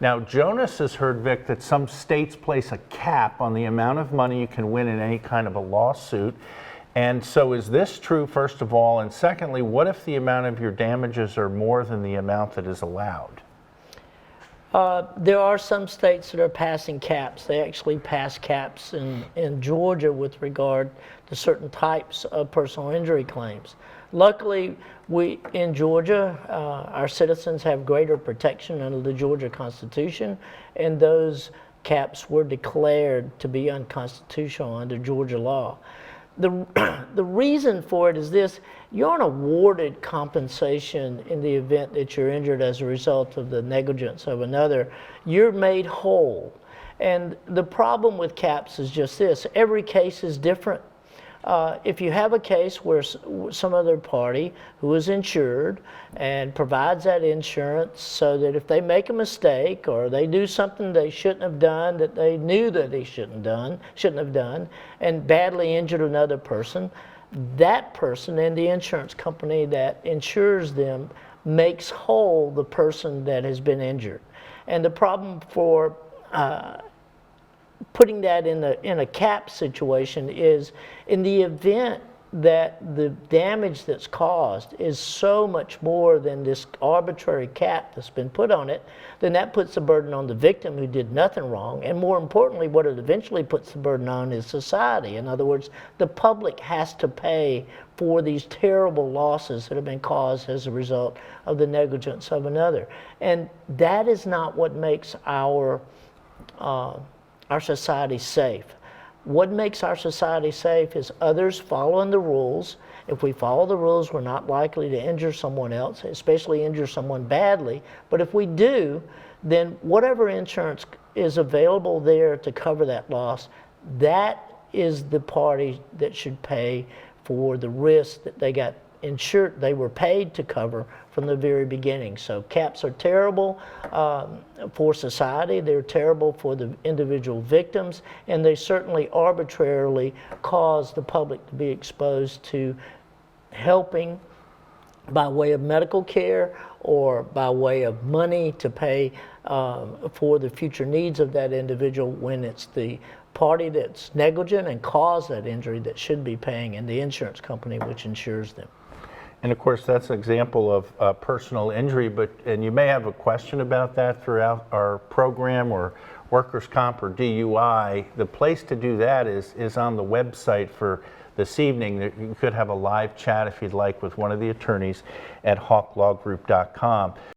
Now, Jonas has heard, Vic, that some states place a cap on the amount of money you can win in any kind of a lawsuit. And so is this true, first of all? And secondly, what if the amount of your damages are more than the amount that is allowed? There are some states that are passing caps. They actually pass caps in Georgia with regard to certain types of personal injury claims. Luckily, in Georgia, our citizens have greater protection under the Georgia Constitution, and those caps were declared to be unconstitutional under Georgia law. The reason for it is this: you aren't awarded compensation in the event that you're injured as a result of the negligence of another. You're made whole. And the problem with caps is just this: every case is different. If you have a case where some other party who is insured and provides that insurance so that if they make a mistake or they do something they shouldn't have done, that they knew that they shouldn't have done, and badly injured another person, that person and the insurance company that insures them makes whole the person that has been injured. And the problem for putting that in a cap situation is, in the event that the damage that's caused is so much more than this arbitrary cap that's been put on it, then that puts the burden on the victim who did nothing wrong. And more importantly, what it eventually puts the burden on is society. In other words, the public has to pay for these terrible losses that have been caused as a result of the negligence of another. And that is not what makes our society safe. What makes our society safe is others following the rules. If we follow the rules, we're not likely to injure someone else, especially injure someone badly. But if we do, then whatever insurance is available there to cover that loss, that is the party that should pay for the risk that they got insured, they were paid to cover from the very beginning. So caps are terrible for society, they're terrible for the individual victims, and they certainly arbitrarily cause the public to be exposed to helping by way of medical care or by way of money to pay for the future needs of that individual, when it's the party that's negligent and caused that injury that should be paying, and the insurance company which insures them. And of course, that's an example of personal injury, and you may have a question about that throughout our program, or workers' comp or DUI. The place to do that is on the website for this evening. You could have a live chat if you'd like with one of the attorneys at hawklawgroup.com.